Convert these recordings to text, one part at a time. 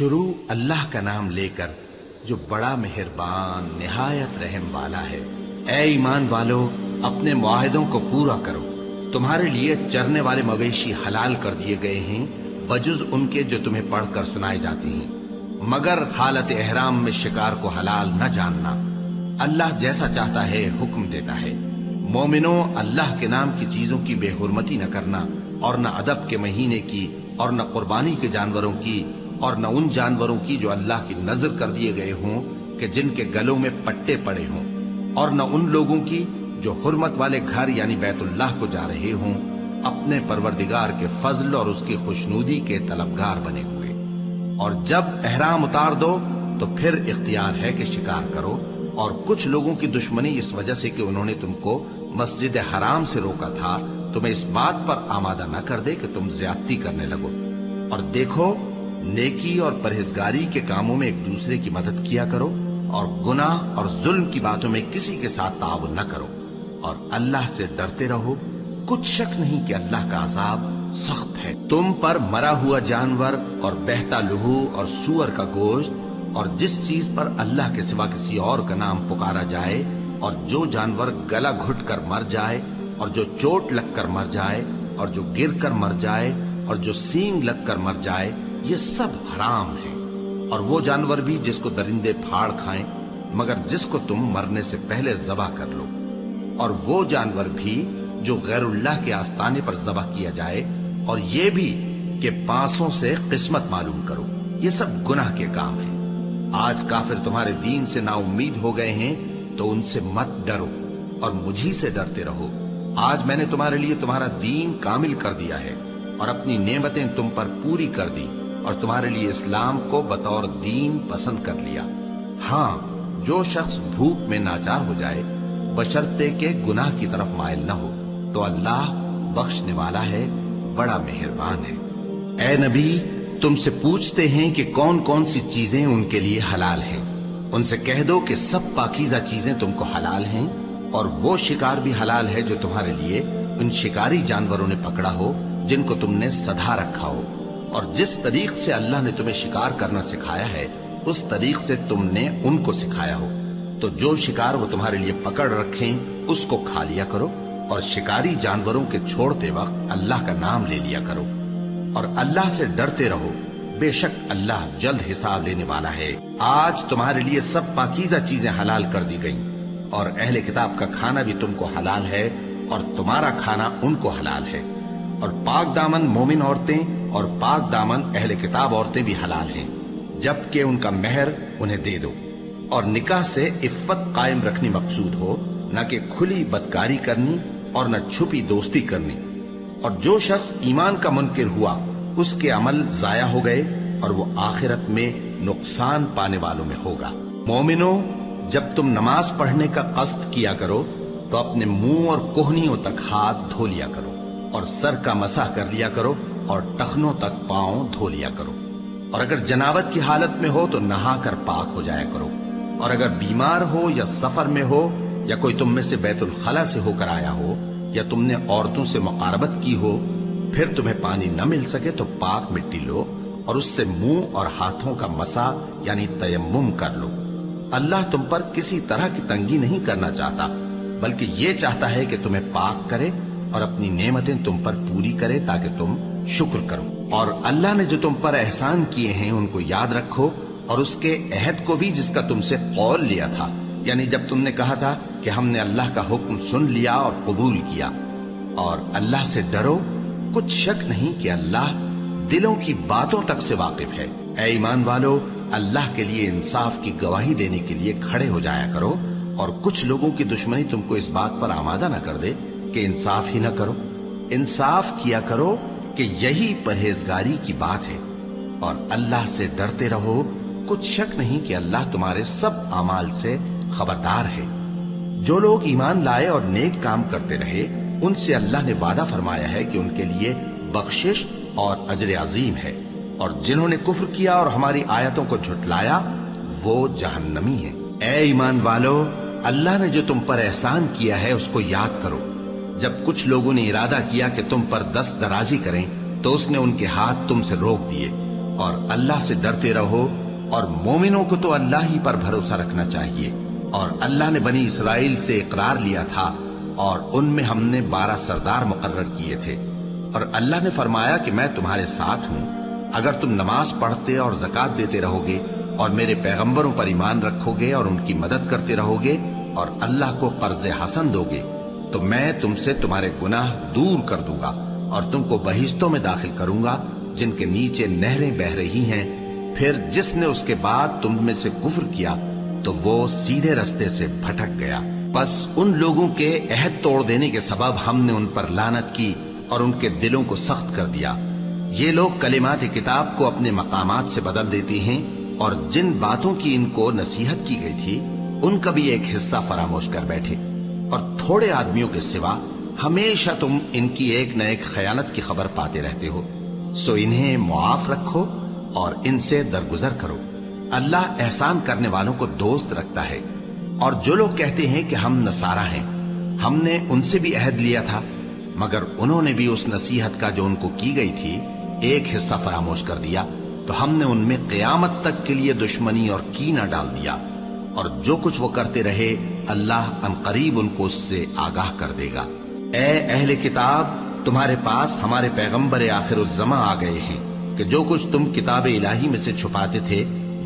شروع اللہ کا نام لے کر جو بڑا مہربان نہایت رحم والا ہے۔ اے ایمان والو، اپنے معاہدوں کو پورا کرو۔ تمہارے لیے چرنے والے مویشی حلال کر دیے گئے ہیں بجز ان کے جو تمہیں پڑھ کر سنائے جاتی ہیں، مگر حالت احرام میں شکار کو حلال نہ جاننا۔ اللہ جیسا چاہتا ہے حکم دیتا ہے۔ مومنوں، اللہ کے نام کی چیزوں کی بے حرمتی نہ کرنا، اور نہ ادب کے مہینے کی، اور نہ قربانی کے جانوروں کی، اور نہ ان جانوروں کی جو اللہ کی نذر کر دیے گئے ہوں کہ جن کے گلوں میں پٹے پڑے ہوں، اور نہ ان لوگوں کی جو حرمت والے گھر یعنی بیت اللہ کو جا رہے ہوں اپنے پروردگار کے فضل اور اس کی خوشنودی کے طلبگار بنے ہوئے۔ اور جب احرام اتار دو تو پھر اختیار ہے کہ شکار کرو، اور کچھ لوگوں کی دشمنی اس وجہ سے کہ انہوں نے تم کو مسجد حرام سے روکا تھا تمہیں اس بات پر آمادہ نہ کر دے کہ تم زیادتی کرنے لگو۔ اور دیکھو، نیکی اور پرہیزگاری کے کاموں میں ایک دوسرے کی مدد کیا کرو، اور گناہ اور ظلم کی باتوں میں کسی کے ساتھ تعاون نہ کرو، اور اللہ سے ڈرتے رہو۔ کچھ شک نہیں کہ اللہ کا عذاب سخت ہے۔ تم پر مرا ہوا جانور اور بہتا لہو اور سور کا گوشت اور جس چیز پر اللہ کے سوا کسی اور کا نام پکارا جائے، اور جو جانور گلا گھٹ کر مر جائے، اور جو چوٹ لگ کر مر جائے، اور جو گر کر مر جائے، اور جو سینگ لگ کر مر جائے، یہ سب حرام ہے۔ اور وہ جانور بھی جس کو درندے پھاڑ کھائیں، مگر جس کو تم مرنے سے پہلے ذبح کر لو، اور وہ جانور بھی جو غیر اللہ کے آستانے پر ذبح کیا جائے، اور یہ بھی کہ پانسوں سے قسمت معلوم کرو، یہ سب گناہ کے کام ہیں۔ آج کافر تمہارے دین سے نا امید ہو گئے ہیں تو ان سے مت ڈرو اور مجھی سے ڈرتے رہو۔ آج میں نے تمہارے لیے تمہارا دین کامل کر دیا ہے اور اپنی نعمتیں تم پر پوری کر دی، اور تمہارے لیے اسلام کو بطور دین پسند کر لیا۔ ہاں، جو شخص بھوک میں ناچار ہو جائے بشرطے کہ گناہ کی طرف مائل نہ ہو تو اللہ بخشنے والا ہے، بڑا مہربان ہے۔ اے نبی، تم سے پوچھتے ہیں کہ کون کون سی چیزیں ان کے لیے حلال ہیں۔ ان سے کہہ دو کہ سب پاکیزہ چیزیں تم کو حلال ہیں، اور وہ شکار بھی حلال ہے جو تمہارے لیے ان شکاری جانوروں نے پکڑا ہو جن کو تم نے سدھا رکھا ہو، اور جس طریق سے اللہ نے تمہیں شکار کرنا سکھایا ہے اس طریق سے تم نے ان کو سکھایا ہو۔ تو جو شکار وہ تمہارے لیے پکڑ رکھیں اس کو کھا لیا کرو، اور شکاری جانوروں کے چھوڑتے وقت اللہ کا نام لے لیا کرو، اور اللہ سے ڈرتے رہو، بے شک اللہ جلد حساب لینے والا ہے۔ آج تمہارے لیے سب پاکیزہ چیزیں حلال کر دی گئیں، اور اہل کتاب کا کھانا بھی تم کو حلال ہے، اور تمہارا کھانا ان کو حلال ہے۔ اور پاک دامن مومن عورتیں اور پاک دامن اہل کتاب عورتیں بھی حلال ہیں، جبکہ ان کا مہر انہیں دے دو۔ اور نکاح سے عفت قائم رکھنی مقصود ہو، نہ کہ کھلی بدکاری کرنی اور نہ چھپی دوستی کرنی۔ اور جو شخص ایمان کا منکر ہوا اس کے عمل ضائع ہو گئے، اور وہ آخرت میں نقصان پانے والوں میں ہوگا۔ مومنوں، جب تم نماز پڑھنے کا قصد کیا کرو تو اپنے منہ اور کوہنیوں تک ہاتھ دھو لیا کرو، اور سر کا مسح کر لیا کرو، اور ٹخنوں تک پاؤں دھو لیا کرو۔ اور اگر جنابت کی حالت میں ہو تو نہا کر پاک ہو جایا کرو، اور اگر بیمار ہو یا سفر میں ہو، یا کوئی تم میں سے بیت الخلا سے ہو کر آیا ہو، یا تم نے عورتوں سے مقاربت کی ہو، پھر تمہیں پانی نہ مل سکے تو پاک مٹی لو اور اس سے منہ اور ہاتھوں کا مسح یعنی تیمم کر لو۔ اللہ تم پر کسی طرح کی تنگی نہیں کرنا چاہتا، بلکہ یہ چاہتا ہے کہ تمہیں پاک کرے اور اپنی نعمتیں تم پر پوری کرے تاکہ تم شکر کرو۔ اور اللہ نے جو تم پر احسان کیے ہیں ان کو یاد رکھو، اور اس کے عہد کو بھی جس کا تم سے قول لیا تھا، یعنی جب تم نے کہا تھا کہ ہم نے اللہ کا حکم سن لیا اور قبول کیا۔ اور اللہ سے ڈرو، کچھ شک نہیں کہ اللہ دلوں کی باتوں تک سے واقف ہے۔ اے ایمان والو، اللہ کے لیے انصاف کی گواہی دینے کے لیے کھڑے ہو جایا کرو، اور کچھ لوگوں کی دشمنی تم کو اس بات پر آمادہ نہ کر دے کہ انصاف ہی نہ کرو۔ انصاف کیا کرو کہ یہی پرہیزگاری کی بات ہے، اور اللہ سے ڈرتے رہو، کچھ شک نہیں کہ اللہ تمہارے سب اعمال سے خبردار ہے۔ جو لوگ ایمان لائے اور نیک کام کرتے رہے ان سے اللہ نے وعدہ فرمایا ہے کہ ان کے لیے بخشش اور اجر عظیم ہے، اور جنہوں نے کفر کیا اور ہماری آیتوں کو جھٹلایا وہ جہنمی ہیں۔ اے ایمان والو، اللہ نے جو تم پر احسان کیا ہے اس کو یاد کرو۔ جب کچھ لوگوں نے ارادہ کیا کہ تم پر دست درازی کریں تو اس نے ان کے ہاتھ تم سے روک دیے، اور اللہ سے ڈرتے رہو، اور مومنوں کو تو اللہ ہی پر بھروسہ رکھنا چاہیے۔ اور اللہ نے بنی اسرائیل سے اقرار لیا تھا، اور ان میں ہم نے 12 سردار مقرر کیے تھے، اور اللہ نے فرمایا کہ میں تمہارے ساتھ ہوں، اگر تم نماز پڑھتے اور زکوٰۃ دیتے رہو گے اور میرے پیغمبروں پر ایمان رکھو گے اور ان کی مدد کرتے رہو گے اور اللہ کو قرض حسن دو گے، تو میں تم سے تمہارے گناہ دور کر دوں گا اور تم کو بہشتوں میں داخل کروں گا جن کے نیچے نہریں بہہ رہی ہیں۔ پھر جس نے اس کے بعد تم میں سے کفر کیا تو وہ سیدھے رستے سے بھٹک گیا۔ بس ان لوگوں کے عہد توڑ دینے کے سبب ہم نے ان پر لعنت کی اور ان کے دلوں کو سخت کر دیا۔ یہ لوگ کلمات کتاب کو اپنے مقامات سے بدل دیتے ہیں، اور جن باتوں کی ان کو نصیحت کی گئی تھی ان کا بھی ایک حصہ فراموش کر بیٹھے، اور تھوڑے آدمیوں کے سوا ہمیشہ تم ان کی ایک نہ ایک خیانت کی خبر پاتے رہتے ہو۔ سو انہیں معاف رکھو اور ان سے درگزر کرو۔ اللہ احسان کرنے والوں کو دوست رکھتا ہے۔ اور جو لوگ کہتے ہیں کہ ہم نصارہ ہیں، ہم نے ان سے بھی عہد لیا تھا، مگر انہوں نے بھی اس نصیحت کا جو ان کو کی گئی تھی ایک حصہ فراموش کر دیا، تو ہم نے ان میں قیامت تک کے لیے دشمنی اور کینہ ڈال دیا، اور جو کچھ وہ کرتے رہے اللہ عنقریب ان کو اس سے آگاہ کر دے گا۔ اے اہل کتاب، تمہارے پاس ہمارے پیغمبر آخر الزماں آ گئے ہیں کہ جو کچھ تم کتاب الہی میں سے چھپاتے تھے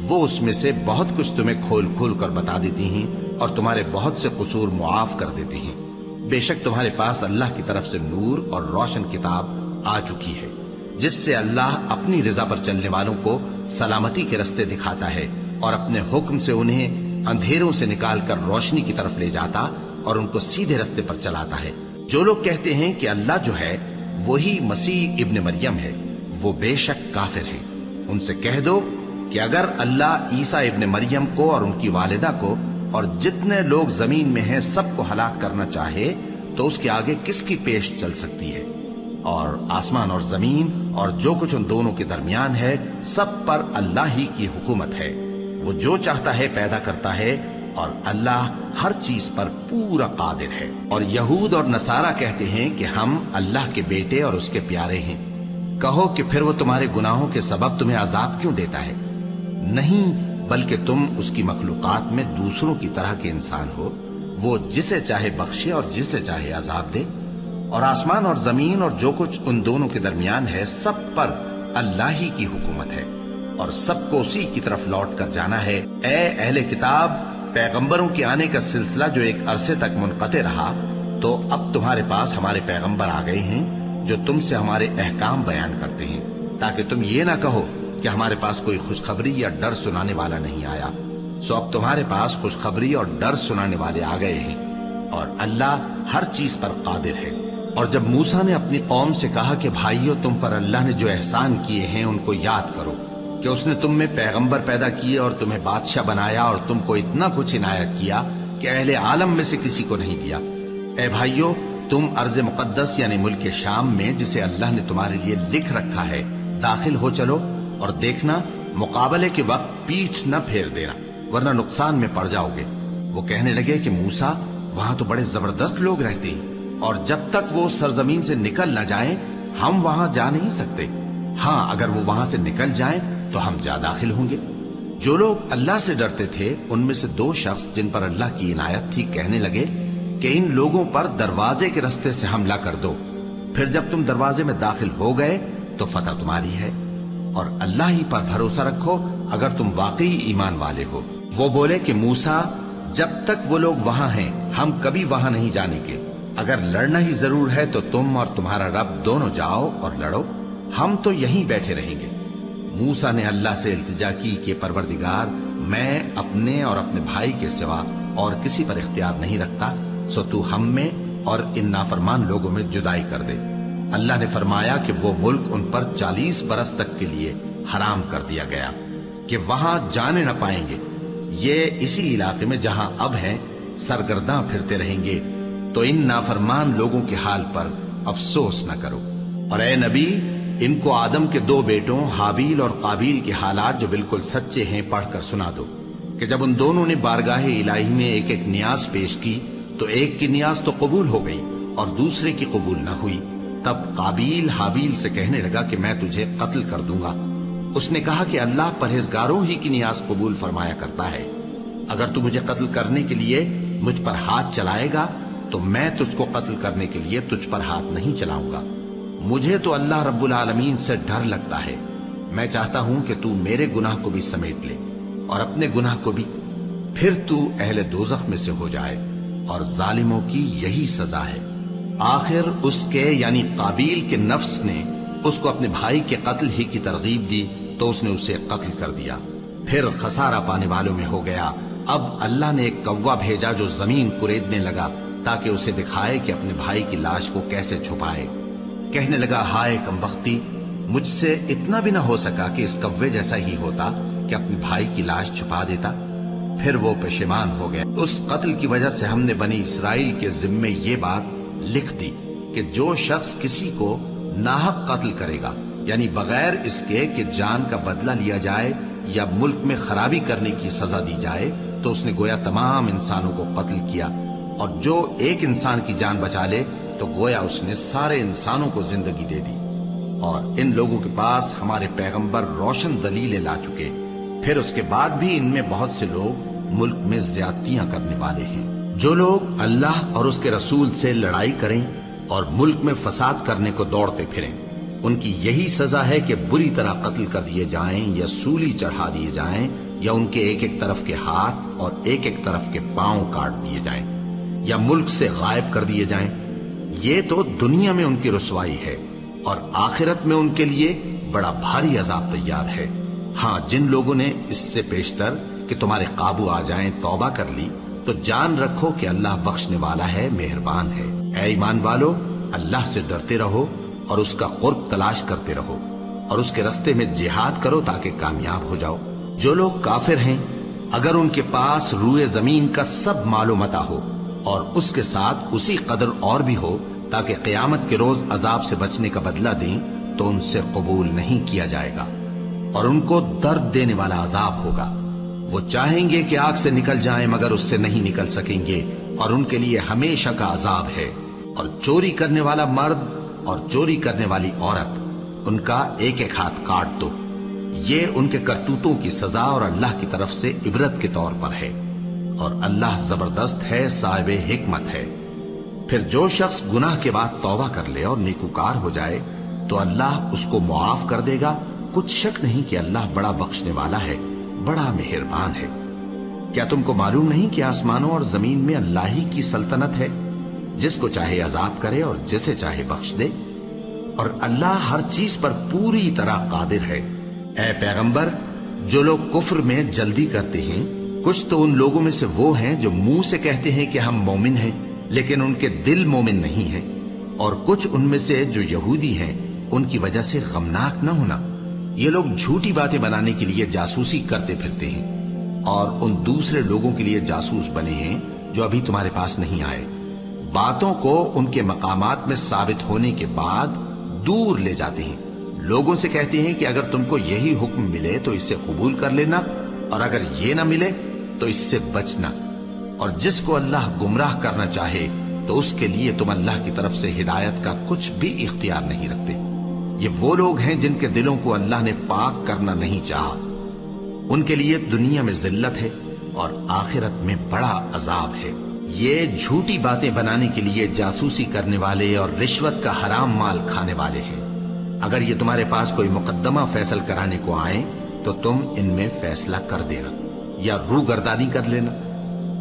وہ اس میں سے بہت کچھ تمہیں کھول کھول کر بتا دیتی ہیں اور تمہارے بہت سے قصور معاف کر دیتی ہیں۔ بے شک تمہارے پاس اللہ کی طرف سے نور اور روشن کتاب آ چکی ہے، جس سے اللہ اپنی رضا پر چلنے والوں کو سلامتی کے رستے دکھاتا ہے اور اپنے حکم سے انہیں اندھیروں سے نکال کر روشنی کی طرف لے جاتا اور ان کو سیدھے رستے پر چلاتا ہے۔ جو لوگ کہتے ہیں کہ اللہ جو ہے وہی مسیح ابن مریم ہے، وہ بے شک کافر ہیں۔ ان سے کہہ دو کہ اگر اللہ عیسیٰ ابن مریم کو اور ان کی والدہ کو اور جتنے لوگ زمین میں ہیں سب کو ہلاک کرنا چاہے تو اس کے آگے کس کی پیش چل سکتی ہے؟ اور آسمان اور زمین اور جو کچھ ان دونوں کے درمیان ہے سب پر اللہ ہی کی حکومت ہے۔ وہ جو چاہتا ہے پیدا کرتا ہے، اور اللہ ہر چیز پر پورا قادر ہے۔ اور یہود اور نصارہ کہتے ہیں کہ ہم اللہ کے بیٹے اور اس کے پیارے ہیں۔ کہو کہ پھر وہ تمہارے گناہوں کے سبب تمہیں عذاب کیوں دیتا ہے؟ نہیں، بلکہ تم اس کی مخلوقات میں دوسروں کی طرح کے انسان ہو، وہ جسے چاہے بخشے اور جسے چاہے عذاب دے۔ اور آسمان اور زمین اور جو کچھ ان دونوں کے درمیان ہے سب پر اللہ ہی کی حکومت ہے، اور سب کو اسی کی طرف لوٹ کر جانا ہے۔ اے اہل کتاب، پیغمبروں کے آنے کا سلسلہ جو ایک عرصے تک منقطع رہا، تو اب تمہارے پاس ہمارے پیغمبر آ گئے ہیں جو تم سے ہمارے احکام بیان کرتے ہیں، تاکہ تم یہ نہ کہو کہ ہمارے پاس کوئی خوشخبری یا ڈر سنانے والا نہیں آیا۔ سو اب تمہارے پاس خوشخبری اور ڈر سنانے والے آ گئے ہیں، اور اللہ ہر چیز پر قادر ہے۔ اور جب موسیٰ نے اپنی قوم سے کہا کہ بھائیو، تم پر اللہ نے جو احسان کیے ہیں ان کو یاد کرو، کہ اس نے تم میں پیغمبر پیدا کیے اور تمہیں بادشاہ بنایا اور تم کو اتنا کچھ عنایت کیا کہ اہل عالم میں سے کسی کو نہیں دیا۔ اے بھائیو، تم ارض مقدس یعنی ملک شام میں جسے اللہ نے تمہارے لیے لکھ رکھا ہے داخل ہو چلو، اور دیکھنا مقابلے کے وقت پیٹھ نہ پھیر دینا ورنہ نقصان میں پڑ جاؤ گے۔ وہ کہنے لگے کہ موسیٰ، وہاں تو بڑے زبردست لوگ رہتے ہیں، اور جب تک وہ سرزمین سے نکل نہ جائیں ہم وہاں جا نہیں سکتے۔ ہاں، اگر وہ وہاں سے نکل جائیں تو ہم جا داخل ہوں گے۔ جو لوگ اللہ سے ڈرتے تھے ان میں سے 2 شخص جن پر اللہ کی عنایت تھی کہنے لگے کہ ان لوگوں پر دروازے کے رستے سے حملہ کر دو، پھر جب تم دروازے میں داخل ہو گئے تو فتح تمہاری ہے، اور اللہ ہی پر بھروسہ رکھو اگر تم واقعی ایمان والے ہو۔ وہ بولے کہ موسیٰ، جب تک وہ لوگ وہاں ہیں ہم کبھی وہاں نہیں جانے کے، اگر لڑنا ہی ضرور ہے تو تم اور تمہارا رب دونوں جاؤ اور لڑو، ہم تو یہیں بیٹھے رہیں گے۔ موسیٰ نے اللہ سے التجا کی کہ پروردگار، میں اپنے اور اپنے بھائی کے سوا اور کسی پر اختیار نہیں رکھتا، سو تو ہم میں اور ان نافرمان لوگوں میں جدائی کر دے۔ اللہ نے فرمایا کہ وہ ملک ان پر 40 برس تک کے لیے حرام کر دیا گیا کہ وہاں جانے نہ پائیں گے۔ یہ اسی علاقے میں جہاں اب ہیں سرگرداں پھرتے رہیں گے، تو ان نافرمان لوگوں کے حال پر افسوس نہ کرو۔ اور اے نبی، ان کو آدم کے 2 بیٹوں حابیل اور قابیل کے حالات جو بالکل سچے ہیں پڑھ کر سنا دو، کہ جب ان دونوں نے بارگاہ الہی میں ایک ایک نیاز پیش کی تو ایک کی نیاز تو قبول ہو گئی اور دوسرے کی قبول نہ ہوئی۔ تب قابیل حابیل سے کہنے لگا کہ میں تجھے قتل کر دوں گا۔ اس نے کہا کہ اللہ پرہیزگاروں ہی کی نیاز قبول فرمایا کرتا ہے. اگر تو مجھے قتل کرنے کے لیے مجھ پر ہاتھ چلائے گا تو میں تجھ کو قتل کرنے کے لیے تجھ پر ہاتھ نہیں چلاؤں گا. مجھے تو اللہ رب العالمین سے ڈر لگتا ہے. میں چاہتا ہوں کہ تو میرے گناہ کو بھی سمیٹ لے اور اپنے گناہ کو بھی، پھر تو اہل دوزخ میں سے ہو جائے، اور ظالموں کی یہی سزا ہے. آخر اس کے یعنی قابیل کے نفس نے اس کو اپنے بھائی کے قتل ہی کی ترغیب دی تو اس نے اسے قتل کر دیا. پھر خسارہ پانے والوں میں ہو گیا. اب اللہ نے ایک کوا بھیجا جو زمین کریدنے لگا تاکہ اسے دکھائے کہ اپنے بھائی کی لاش کو کیسے چھپائے. کہنے لگا، ہائے کمبختی، مجھ سے اتنا بھی نہ ہو سکا کہ اس کوے جیسا ہی ہوتا کہ اپنے بھائی کی لاش چھپا دیتا. پھر وہ پشیمان ہو گیا. اس قتل کی وجہ سے ہم نے بنی اسرائیل کے ذمے یہ بات لکھ دی کہ جو شخص کسی کو ناحق قتل کرے گا، یعنی بغیر اس کے کہ جان کا بدلہ لیا جائے یا ملک میں خرابی کرنے کی سزا دی جائے، تو اس نے گویا تمام انسانوں کو قتل کیا. اور جو ایک انسان کی جان بچا لے تو گویا اس نے سارے انسانوں کو زندگی دے دی. اور ان لوگوں کے پاس ہمارے پیغمبر روشن دلیلیں لا چکے. پھر اس کے بعد بھی ان میں بہت سے لوگ ملک میں زیادتیاں کرنے والے ہیں. جو لوگ اللہ اور اس کے رسول سے لڑائی کریں اور ملک میں فساد کرنے کو دوڑتے پھریں، ان کی یہی سزا ہے کہ بری طرح قتل کر دیے جائیں یا سولی چڑھا دیے جائیں، یا ان کے ایک ایک طرف کے ہاتھ اور ایک ایک طرف کے پاؤں کاٹ دیے جائیں، یا ملک سے غائب کر دیے جائیں. یہ تو دنیا میں ان کی رسوائی ہے، اور آخرت میں ان کے لیے بڑا بھاری عذاب تیار ہے. ہاں، جن لوگوں نے اس سے پیشتر کہ تمہارے قابو آ جائیں توبہ کر لی تو جان رکھو کہ اللہ بخشنے والا ہے، مہربان ہے. اے ایمان والو، اللہ سے ڈرتے رہو اور اس کا قرب تلاش کرتے رہو، اور اس کے رستے میں جہاد کرو تاکہ کامیاب ہو جاؤ. جو لوگ کافر ہیں، اگر ان کے پاس روئے زمین کا سب مال و متاع ہو اور اس کے ساتھ اسی قدر اور بھی ہو تاکہ قیامت کے روز عذاب سے بچنے کا بدلہ دیں، تو ان سے قبول نہیں کیا جائے گا، اور ان کو درد دینے والا عذاب ہوگا. وہ چاہیں گے کہ آگ سے نکل جائیں مگر اس سے نہیں نکل سکیں گے، اور ان کے لیے ہمیشہ کا عذاب ہے. اور چوری کرنے والا مرد اور چوری کرنے والی عورت، ان کا ایک ایک ہاتھ کاٹ دو. یہ ان کے کرتوتوں کی سزا اور اللہ کی طرف سے عبرت کے طور پر ہے، اور اللہ زبردست ہے، صاحب حکمت ہے. پھر جو شخص گناہ کے بعد توبہ کر لے اور نیکوکار ہو جائے تو اللہ اس کو معاف کر دے گا. کچھ شک نہیں کہ اللہ بڑا بخشنے والا ہے، بڑا مہربان ہے. کیا تم کو معلوم نہیں کہ آسمانوں اور زمین میں اللہ ہی کی سلطنت ہے، جس کو چاہے عذاب کرے اور جسے چاہے بخش دے، اور اللہ ہر چیز پر پوری طرح قادر ہے. اے پیغمبر، جو لوگ کفر میں جلدی کرتے ہیں، کچھ تو ان لوگوں میں سے وہ ہیں جو منہ سے کہتے ہیں کہ ہم مومن ہیں لیکن ان کے دل مومن نہیں ہیں، اور کچھ ان میں سے جو یہودی ہیں، ان کی وجہ سے غمناک نہ ہونا. یہ لوگ جھوٹی باتیں بنانے کے لیے جاسوسی کرتے پھرتے ہیں، اور ان دوسرے لوگوں کے لیے جاسوس بنے ہیں جو ابھی تمہارے پاس نہیں آئے. باتوں کو ان کے مقامات میں ثابت ہونے کے بعد دور لے جاتے ہیں. لوگوں سے کہتے ہیں کہ اگر تم کو یہی حکم ملے تو اسے قبول کر لینا، اور اگر یہ نہ ملے تو اس سے بچنا. اور جس کو اللہ گمراہ کرنا چاہے تو اس کے لیے تم اللہ کی طرف سے ہدایت کا کچھ بھی اختیار نہیں رکھتے. یہ وہ لوگ ہیں جن کے دلوں کو اللہ نے پاک کرنا نہیں چاہا. ان کے لیے دنیا میں ذلت ہے اور آخرت میں بڑا عذاب ہے. یہ جھوٹی باتیں بنانے کے لیے جاسوسی کرنے والے اور رشوت کا حرام مال کھانے والے ہیں. اگر یہ تمہارے پاس کوئی مقدمہ فیصل کرانے کو آئیں تو تم ان میں فیصلہ کر دینا یا روگردانی کر لینا،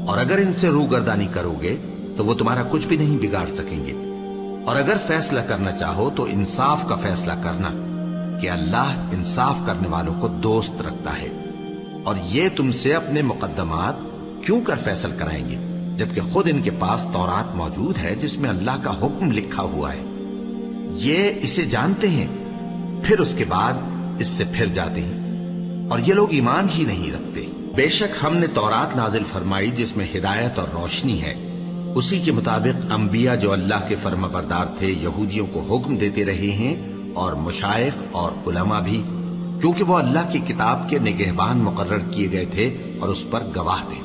اور اگر ان سے روگردانی کرو گے تو وہ تمہارا کچھ بھی نہیں بگاڑ سکیں گے. اور اگر فیصلہ کرنا چاہو تو انصاف کا فیصلہ کرنا، کہ اللہ انصاف کرنے والوں کو دوست رکھتا ہے. اور یہ تم سے اپنے مقدمات کیوں کر فیصل کرائیں گے جبکہ خود ان کے پاس تورات موجود ہے جس میں اللہ کا حکم لکھا ہوا ہے. یہ اسے جانتے ہیں، پھر اس کے بعد اس سے پھر جاتے ہیں، اور یہ لوگ ایمان ہی نہیں رکھتے. بے شک ہم نے تورات نازل فرمائی جس میں ہدایت اور روشنی ہے. اسی کے مطابق انبیاء جو اللہ کے فرما بردار تھے یہودیوں کو حکم دیتے رہے ہیں، اور مشائخ اور علماء بھی، کیونکہ وہ اللہ کی کتاب کے نگہبان مقرر کیے گئے تھے اور اس پر گواہ تھے،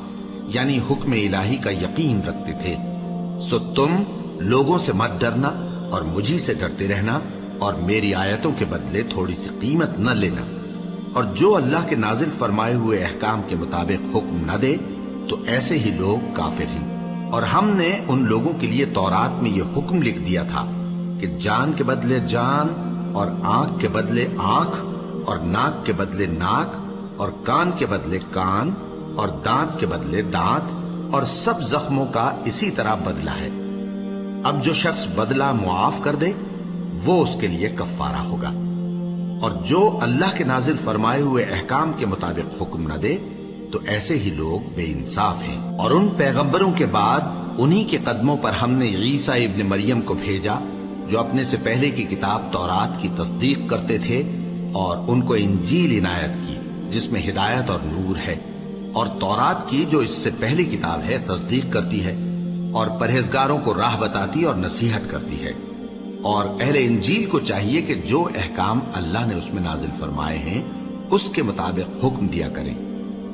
یعنی حکم الہی کا یقین رکھتے تھے. سو تم لوگوں سے مت ڈرنا اور مجھی سے ڈرتے رہنا، اور میری آیتوں کے بدلے تھوڑی سی قیمت نہ لینا. اور جو اللہ کے نازل فرمائے ہوئے احکام کے مطابق حکم نہ دے تو ایسے ہی لوگ کافر ہیں۔ اور ہم نے ان لوگوں کے لیے تورات میں یہ حکم لکھ دیا تھا کہ جان کے بدلے جان، اور آنکھ کے بدلے آنکھ، اور ناک کے بدلے ناک، اور کان کے بدلے کان، اور دانت کے بدلے دانت، اور سب زخموں کا اسی طرح بدلہ ہے۔ اب جو شخص بدلہ معاف کر دے وہ اس کے لیے کفارہ ہوگا، اور جو اللہ کے نازل فرمائے ہوئے احکام کے مطابق حکم نہ دے تو ایسے ہی لوگ بے انصاف ہیں۔ اور ان پیغمبروں کے بعد انہی کے قدموں پر ہم نے عیسیٰ ابن مریم کو بھیجا جو اپنے سے پہلے کی کتاب تورات کی تصدیق کرتے تھے، اور ان کو انجیل عنایت کی جس میں ہدایت اور نور ہے، اور تورات کی جو اس سے پہلی کتاب ہے تصدیق کرتی ہے، اور پرہیزگاروں کو راہ بتاتی اور نصیحت کرتی ہے۔ اور اہل انجیل کو چاہیے کہ جو احکام اللہ نے اس میں نازل فرمائے ہیں اس کے مطابق حکم دیا کریں،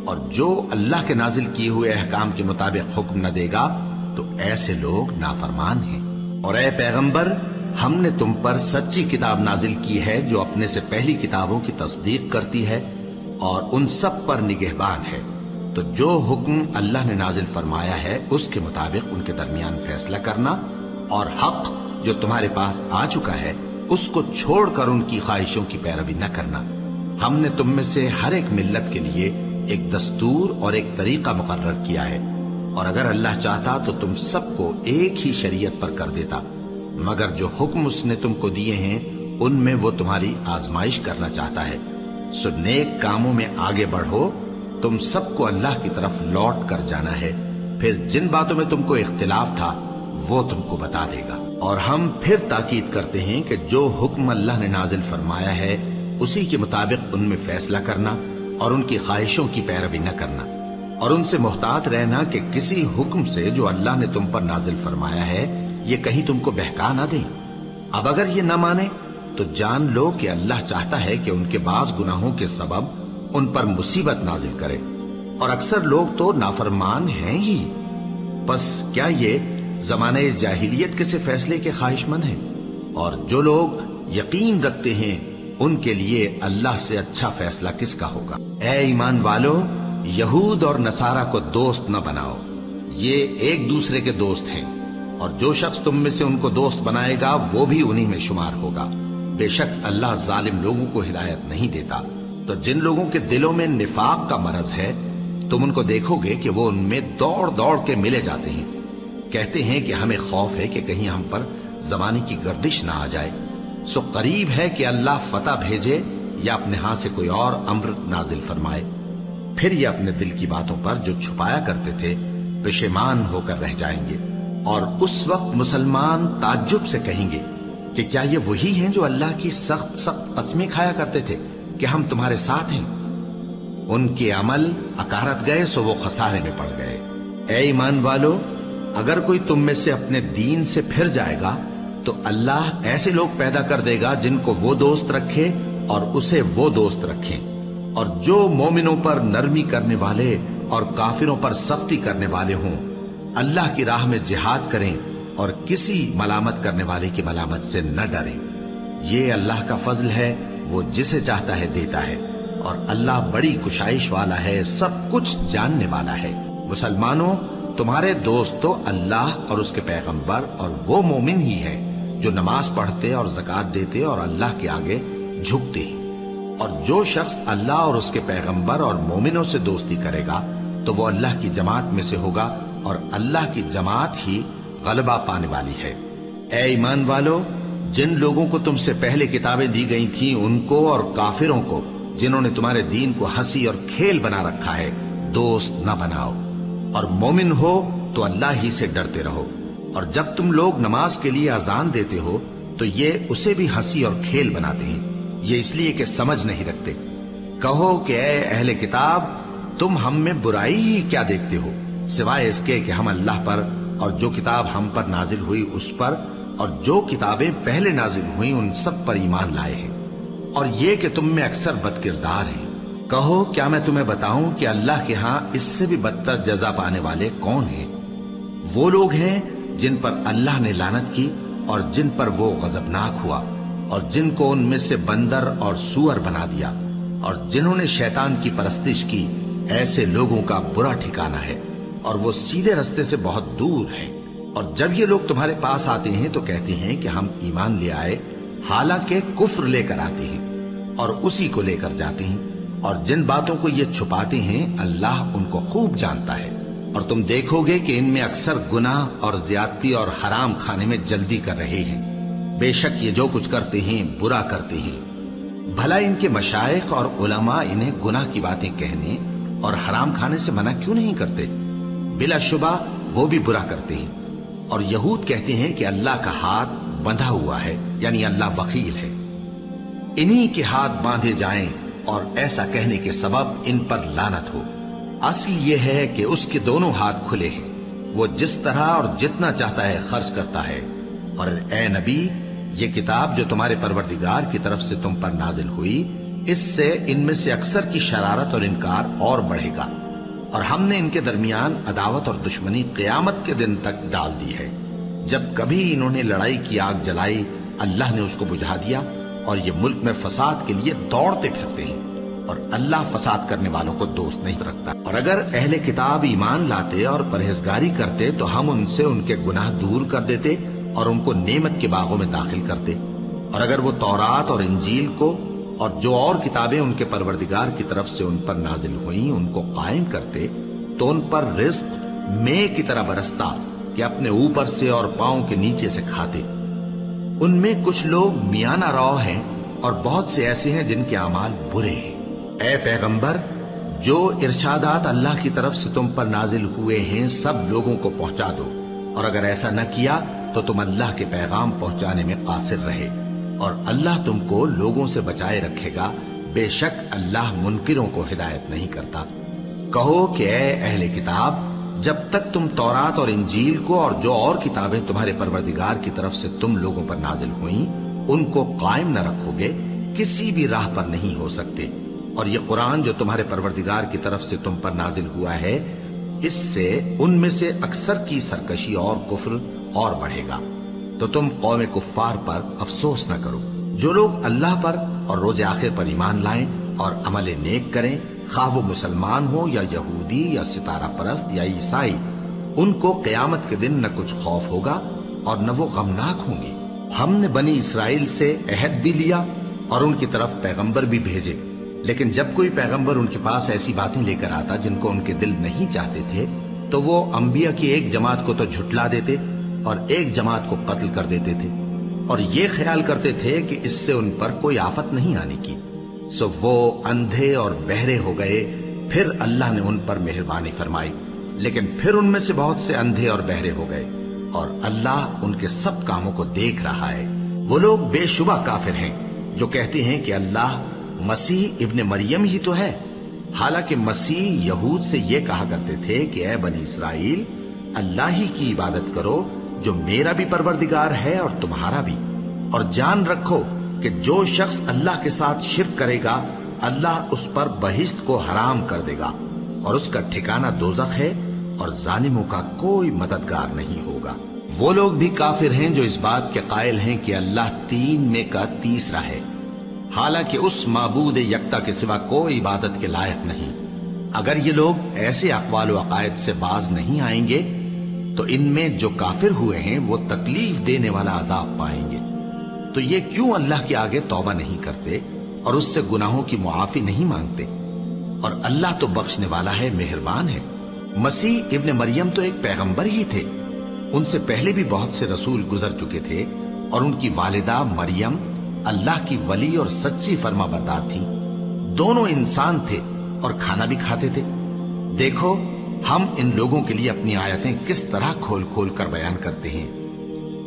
اور جو اللہ کے نازل کیے ہوئے احکام کے مطابق حکم نہ دے گا تو ایسے لوگ نافرمان ہیں۔ اور اے پیغمبر، ہم نے تم پر سچی کتاب نازل کی ہے جو اپنے سے پہلی کتابوں کی تصدیق کرتی ہے اور ان سب پر نگہبان ہے، تو جو حکم اللہ نے نازل فرمایا ہے اس کے مطابق ان کے درمیان فیصلہ کرنا، اور حق جو تمہارے پاس آ چکا ہے اس کو چھوڑ کر ان کی خواہشوں کی پیروی نہ کرنا۔ ہم نے تم میں سے ہر ایک ملت کے لیے ایک دستور اور ایک طریقہ مقرر کیا ہے، اور اگر اللہ چاہتا تو تم سب کو ایک ہی شریعت پر کر دیتا، مگر جو حکم اس نے تم کو دیے ہیں ان میں وہ تمہاری آزمائش کرنا چاہتا ہے۔ سو نیک کاموں میں آگے بڑھو، تم سب کو اللہ کی طرف لوٹ کر جانا ہے، پھر جن باتوں میں تم کو اختلاف تھا وہ تم کو بتا دے گا۔ اور ہم پھر تاکید کرتے ہیں کہ جو حکم اللہ نے نازل فرمایا ہے اسی کے مطابق ان میں فیصلہ کرنا، اور ان کی خواہشوں کی پیروی نہ کرنا، اور ان سے محتاط رہنا کہ کسی حکم سے جو اللہ نے تم پر نازل فرمایا ہے یہ کہیں تم کو بہکا نہ دیں۔ اب اگر یہ نہ مانے تو جان لو کہ اللہ چاہتا ہے کہ ان کے بعض گناہوں کے سبب ان پر مصیبت نازل کرے، اور اکثر لوگ تو نافرمان ہیں ہی۔ پس کیا یہ زمانہ جاہلیت کے سے فیصلے کے خواہش مند ہیں؟ اور جو لوگ یقین رکھتے ہیں ان کے لیے اللہ سے اچھا فیصلہ کس کا ہوگا۔ اے ایمان والو، یہود اور نصارہ کو دوست نہ بناؤ، یہ ایک دوسرے کے دوست ہیں، اور جو شخص تم میں سے ان کو دوست بنائے گا وہ بھی انہی میں شمار ہوگا۔ بے شک اللہ ظالم لوگوں کو ہدایت نہیں دیتا۔ تو جن لوگوں کے دلوں میں نفاق کا مرض ہے تم ان کو دیکھو گے کہ وہ ان میں دوڑ دوڑ کے ملے جاتے ہیں، کہتے ہیں کہ ہمیں خوف ہے کہ کہیں ہم پر زمانے کی گردش نہ آ جائے۔ سو قریب ہے کہ اللہ فتح بھیجے یا اپنے ہاں سے کوئی اور امر نازل فرمائے، پھر یہ اپنے دل کی باتوں پر جو چھپایا کرتے تھے پشیمان ہو کر رہ جائیں گے۔ اور اس وقت مسلمان تعجب سے کہیں گے کہ کیا یہ وہی ہیں جو اللہ کی سخت سخت قسمیں کھایا کرتے تھے کہ ہم تمہارے ساتھ ہیں؟ ان کے عمل اکارت گئے سو وہ خسارے میں پڑ گئے۔ اے ایمان والو، اگر کوئی تم میں سے اپنے دین سے پھر جائے گا تو اللہ ایسے لوگ پیدا کر دے گا جن کو وہ دوست رکھے اور اسے وہ دوست رکھیں، اور جو مومنوں پر نرمی کرنے والے اور کافروں پر سختی کرنے والے ہوں، اللہ کی راہ میں جہاد کریں اور کسی ملامت کرنے والے کی ملامت سے نہ ڈریں۔ یہ اللہ کا فضل ہے، وہ جسے چاہتا ہے دیتا ہے، اور اللہ بڑی کشائش والا ہے، سب کچھ جاننے والا ہے۔ مسلمانوں، تمہارے دوست تو اللہ اور اس کے پیغمبر اور وہ مومن ہی ہیں جو نماز پڑھتے اور زکوٰۃ دیتے اور اللہ کے آگے جھکتے ہیں۔ اور جو شخص اللہ اور اس کے پیغمبر اور مومنوں سے دوستی کرے گا تو وہ اللہ کی جماعت میں سے ہوگا، اور اللہ کی جماعت ہی غلبہ پانے والی ہے۔ اے ایمان والو، جن لوگوں کو تم سے پہلے کتابیں دی گئی تھیں ان کو اور کافروں کو جنہوں نے تمہارے دین کو ہنسی اور کھیل بنا رکھا ہے دوست نہ بناؤ، اور مومن ہو تو اللہ ہی سے ڈرتے رہو۔ اور جب تم لوگ نماز کے لیے اذان دیتے ہو تو یہ اسے بھی ہنسی اور کھیل بناتے ہیں، یہ اس لیے کہ سمجھ نہیں رکھتے۔ کہو کہ اے اہل کتاب، تم ہم میں برائی ہی کیا دیکھتے ہو، سوائے اس کے کہ ہم اللہ پر اور جو کتاب ہم پر نازل ہوئی اس پر اور جو کتابیں پہلے نازل ہوئیں ان سب پر ایمان لائے ہیں، اور یہ کہ تم میں اکثر بد کردار ہیں۔ کہو کیا میں تمہیں بتاؤں کہ اللہ کے ہاں اس سے بھی بدتر جزا پانے والے کون ہیں؟ وہ لوگ ہیں جن پر اللہ نے لعنت کی اور جن پر وہ غضبناک ہوا، اور جن کو ان میں سے بندر اور سور بنا دیا، اور جنہوں نے شیطان کی پرستش کی ایسے لوگوں کا برا ٹھکانہ ہے اور وہ سیدھے رستے سے بہت دور ہیں۔ اور جب یہ لوگ تمہارے پاس آتے ہیں تو کہتے ہیں کہ ہم ایمان لے آئے، حالانکہ کفر لے کر آتے ہیں اور اسی کو لے کر جاتے ہیں، اور جن باتوں کو یہ چھپاتے ہیں اللہ ان کو خوب جانتا ہے۔ اور تم دیکھو گے کہ ان میں اکثر گناہ اور زیادتی اور حرام کھانے میں جلدی کر رہے ہیں۔ بے شک یہ جو کچھ کرتے ہیں برا کرتے ہیں۔ بھلا ان کے مشائخ اور علماء انہیں گناہ کی باتیں کہنے اور حرام کھانے سے منع کیوں نہیں کرتے؟ بلا شبہ وہ بھی برا کرتے ہیں۔ اور یہود کہتے ہیں کہ اللہ کا ہاتھ بندھا ہوا ہے، یعنی اللہ بخیل ہے۔ انہی کے ہاتھ باندھے جائیں اور ایسا کہنے کے سبب ان پر لعنت ہو۔ اصل یہ ہے کہ اس کے دونوں ہاتھ کھلے ہیں، وہ جس طرح اور جتنا چاہتا ہے خرچ کرتا ہے۔ اور اے نبی، یہ کتاب جو تمہارے پروردگار کی طرف سے تم پر نازل ہوئی، اس سے ان میں سے اکثر کی شرارت اور انکار اور بڑھے گا، اور ہم نے ان کے درمیان عداوت اور دشمنی قیامت کے دن تک ڈال دی ہے۔ جب کبھی انہوں نے لڑائی کی آگ جلائی، اللہ نے اس کو بجھا دیا، اور یہ ملک میں فساد کے لیے دوڑتے پھرتے ہیں، اور اللہ فساد کرنے والوں کو دوست نہیں رکھتا۔ اور اگر اہل کتاب ایمان لاتے اور پرہیزگاری کرتے تو ہم ان سے ان کے گناہ دور کر دیتے اور ان کو نعمت کے باغوں میں داخل کرتے۔ اور اگر وہ تورات اور انجیل کو اور جو اور کتابیں ان کے پروردگار کی طرف سے ان پر نازل ہوئیں ان کو قائم کرتے تو ان پر رزق مے کی طرح برستا کہ اپنے اوپر سے اور پاؤں کے نیچے سے کھاتے۔ ان میں کچھ لوگ میانہ رو ہیں اور بہت سے ایسے ہیں جن کے اعمال برے ہیں۔ اے پیغمبر، جو ارشادات اللہ کی طرف سے تم پر نازل ہوئے ہیں سب لوگوں کو پہنچا دو، اور اگر ایسا نہ کیا تو تم اللہ کے پیغام پہنچانے میں قاصر رہے، اور اللہ تم کو لوگوں سے بچائے رکھے گا، بے شک اللہ منکروں کو ہدایت نہیں کرتا۔ کہو کہ اے اہل کتاب، جب تک تم تورات اور انجیل کو اور جو اور کتابیں تمہارے پروردگار کی طرف سے تم لوگوں پر نازل ہوئیں ان کو قائم نہ رکھو گے، کسی بھی راہ پر نہیں ہو سکتے۔ اور یہ قرآن جو تمہارے پروردگار کی طرف سے تم پر نازل ہوا ہے، اس سے ان میں سے اکثر کی سرکشی اور کفر اور بڑھے گا، تو تم قوم کفار پر افسوس نہ کرو۔ جو لوگ اللہ پر اور روز آخر پر ایمان لائیں اور عمل نیک کریں، خواہ وہ مسلمان ہو یا یہودی یا ستارہ پرست یا عیسائی، ان کو قیامت کے دن نہ کچھ خوف ہوگا اور نہ وہ غمناک ہوں گے۔ ہم نے بنی اسرائیل سے عہد بھی لیا اور ان کی طرف پیغمبر بھی بھیجے، لیکن جب کوئی پیغمبر ان کے پاس ایسی باتیں لے کر آتا جن کو ان کے دل نہیں چاہتے تھے تو وہ انبیاء کی ایک جماعت کو تو جھٹلا دیتے اور ایک جماعت کو قتل کر دیتے تھے، اور یہ خیال کرتے تھے کہ اس سے ان پر کوئی آفت نہیں آنے کی، سو وہ اندھے اور بہرے ہو گئے۔ پھر اللہ نے ان پر مہربانی فرمائی، لیکن پھر ان میں سے بہت سے اندھے اور بہرے ہو گئے، اور اللہ ان کے سب کاموں کو دیکھ رہا ہے۔ وہ لوگ بے شبہ کافر ہیں جو کہتے ہیں کہ اللہ مسیح ابن مریم ہی تو ہے، حالانکہ مسیح یہود سے یہ کہا کرتے تھے کہ اے بنی اسرائیل، اللہ ہی کی عبادت کرو جو میرا بھی پروردگار ہے اور تمہارا بھی، اور جان رکھو کہ جو شخص اللہ کے ساتھ شرک کرے گا اللہ اس پر بہشت کو حرام کر دے گا، اور اس کا ٹھکانہ دوزخ ہے، اور ظالموں کا کوئی مددگار نہیں ہوگا۔ وہ لوگ بھی کافر ہیں جو اس بات کے قائل ہیں کہ اللہ تین میں کا تیسرا ہے، حالانکہ اس معبود یکتا کے سوا کوئی عبادت کے لائق نہیں۔ اگر یہ لوگ ایسے اقوال و عقائد سے باز نہیں آئیں گے تو ان میں جو کافر ہوئے ہیں وہ تکلیف دینے والا عذاب پائیں گے۔ تو یہ کیوں اللہ کے آگے توبہ نہیں کرتے اور اس سے گناہوں کی معافی نہیں مانگتے؟ اور اللہ تو بخشنے والا ہے، مہربان ہے۔ مسیح ابن مریم تو ایک پیغمبر ہی تھے، ان سے پہلے بھی بہت سے رسول گزر چکے تھے، اور ان کی والدہ مریم اللہ کی ولی اور سچی فرما بردار تھی، دونوں انسان تھے اور کھانا بھی کھاتے تھے۔ دیکھو ہم ان لوگوں کے لیے اپنی آیتیں کس طرح کھول کھول کر بیان کرتے ہیں،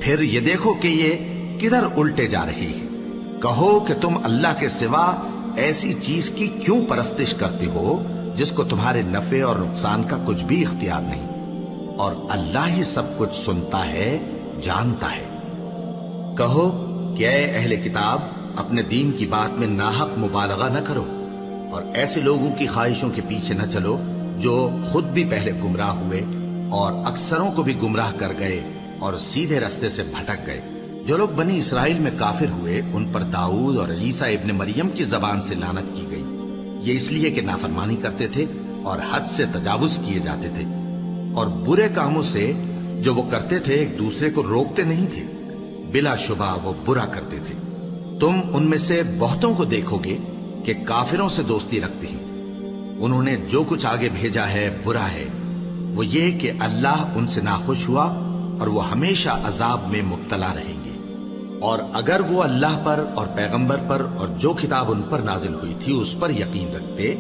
پھر یہ دیکھو کہ یہ کدھر الٹے جا رہے ہیں۔ کہو کہ تم اللہ کے سوا ایسی چیز کی کیوں پرستش کرتے ہو جس کو تمہارے نفع اور نقصان کا کچھ بھی اختیار نہیں، اور اللہ ہی سب کچھ سنتا ہے، جانتا ہے۔ کہو کہ اے اہل کتاب، اپنے دین کی بات میں ناحق مبالغہ نہ کرو، اور ایسے لوگوں کی خواہشوں کے پیچھے نہ چلو جو خود بھی پہلے گمراہ ہوئے اور اکثروں کو بھی گمراہ کر گئے اور سیدھے رستے سے بھٹک گئے۔ جو لوگ بنی اسرائیل میں کافر ہوئے ان پر داؤد اور عیسیٰ ابن مریم کی زبان سے لعنت کی گئی، یہ اس لیے کہ نافرمانی کرتے تھے اور حد سے تجاوز کیے جاتے تھے، اور برے کاموں سے جو وہ کرتے تھے ایک دوسرے کو روکتے نہیں تھے، بلا شبہ وہ برا کرتے تھے۔ تم ان میں سے بہتوں کو دیکھو گے کہ کافروں سے دوستی رکھتے ہیں، انہوں نے جو کچھ آگے بھیجا ہے برا ہے، وہ یہ کہ اللہ ان سے ناخوش ہوا اور وہ ہمیشہ عذاب میں مبتلا رہیں گے۔ اور اگر وہ اللہ پر اور پیغمبر پر اور جو کتاب ان پر نازل ہوئی تھی اس پر یقین رکھتے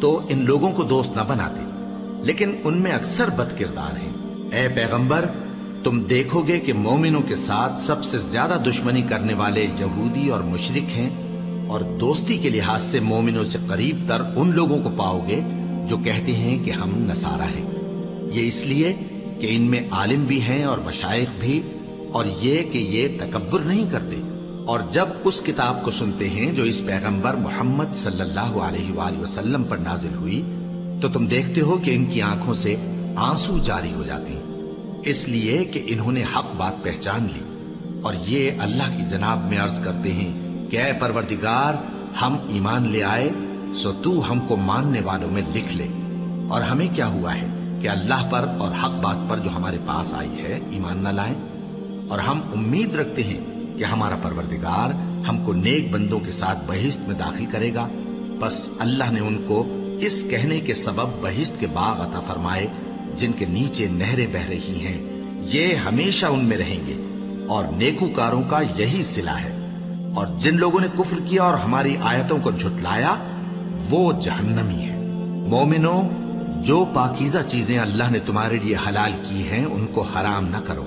تو ان لوگوں کو دوست نہ بناتے، لیکن ان میں اکثر بد کردار ہیں۔ اے پیغمبر، تم دیکھو گے کہ مومنوں کے ساتھ سب سے زیادہ دشمنی کرنے والے یہودی اور مشرک ہیں، اور دوستی کے لحاظ سے مومنوں سے قریب تر ان لوگوں کو پاؤ گے جو کہتے ہیں کہ ہم نصارہ ہیں۔ یہ اس لیے کہ ان میں عالم بھی ہیں اور مشائخ بھی، اور یہ کہ یہ تکبر نہیں کرتے۔ اور جب اس کتاب کو سنتے ہیں جو اس پیغمبر محمد صلی اللہ علیہ وآلہ وسلم پر نازل ہوئی تو تم دیکھتے ہو کہ ان کی آنکھوں سے آنسو جاری ہو جاتے ہیں، اس لیے کہ انہوں نے حق بات پہچان لی، اور یہ اللہ کی جناب میں عرض کرتے ہیں کہ اے پروردگار، ہم ایمان لے آئے سو تو ہم کو ماننے والوں میں لکھ لے۔ اور ہمیں کیا ہوا ہے کہ اللہ پر اور حق بات پر جو ہمارے پاس آئی ہے ایمان نہ لائیں؟ اور ہم امید رکھتے ہیں کہ ہمارا پروردگار ہم کو نیک بندوں کے ساتھ بہشت میں داخل کرے گا۔ بس اللہ نے ان کو اس کہنے کے سبب بہشت کے باغ عطا فرمائے جن کے نیچے نہریں بہ رہی ہیں، یہ ہمیشہ ان میں رہیں گے، اور نیکوکاروں کا یہی صلہ ہے۔ اور جن لوگوں نے کفر کیا اور ہماری آیتوں کو جھٹلایا وہ جہنمی ہے۔ مومنوں، جو پاکیزہ چیزیں اللہ نے تمہارے لیے حلال کی ہیں ان کو حرام نہ کرو،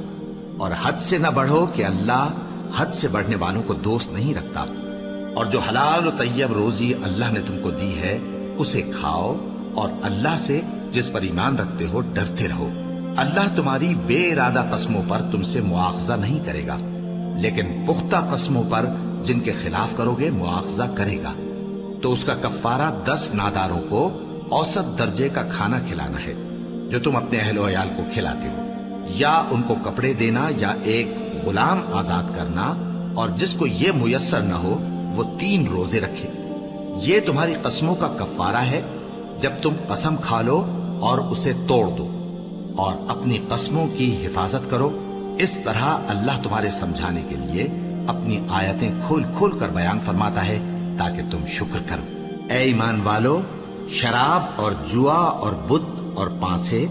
اور حد سے نہ بڑھو کہ اللہ حد سے بڑھنے والوں کو دوست نہیں رکھتا۔ اور جو حلال و طیب روزی اللہ نے تم کو دی ہے اسے کھاؤ، اور اللہ سے جس پر ایمان رکھتے ہو ڈرتے رہو۔ اللہ تمہاری بے ارادہ قسموں پر تم سے مواخذہ نہیں کرے گا، لیکن پختہ قسموں پر جن کے خلاف کرو گے مواخذہ کرے گا۔ تو اس کا کفارہ 10 ناداروں کو اوسط درجے کا کھانا کھلانا ہے جو تم اپنے اہل و عیال کو کھلاتے ہو، یا ان کو کپڑے دینا یا ایک غلام آزاد کرنا، اور جس کو یہ میسر نہ ہو وہ 3 روزے رکھے۔ یہ تمہاری قسموں کا کفارہ ہے جب تم قسم کھا لو اور اسے توڑ دو، اور اپنی قسموں کی حفاظت کرو۔ اس طرح اللہ تمہارے سمجھانے کے لیے اپنی آیتیں کھول کھول کر بیان فرماتا ہے تاکہ تم شکر کرو۔ اے ایمان والو، شراب اور جوا اور بت اور پانسے،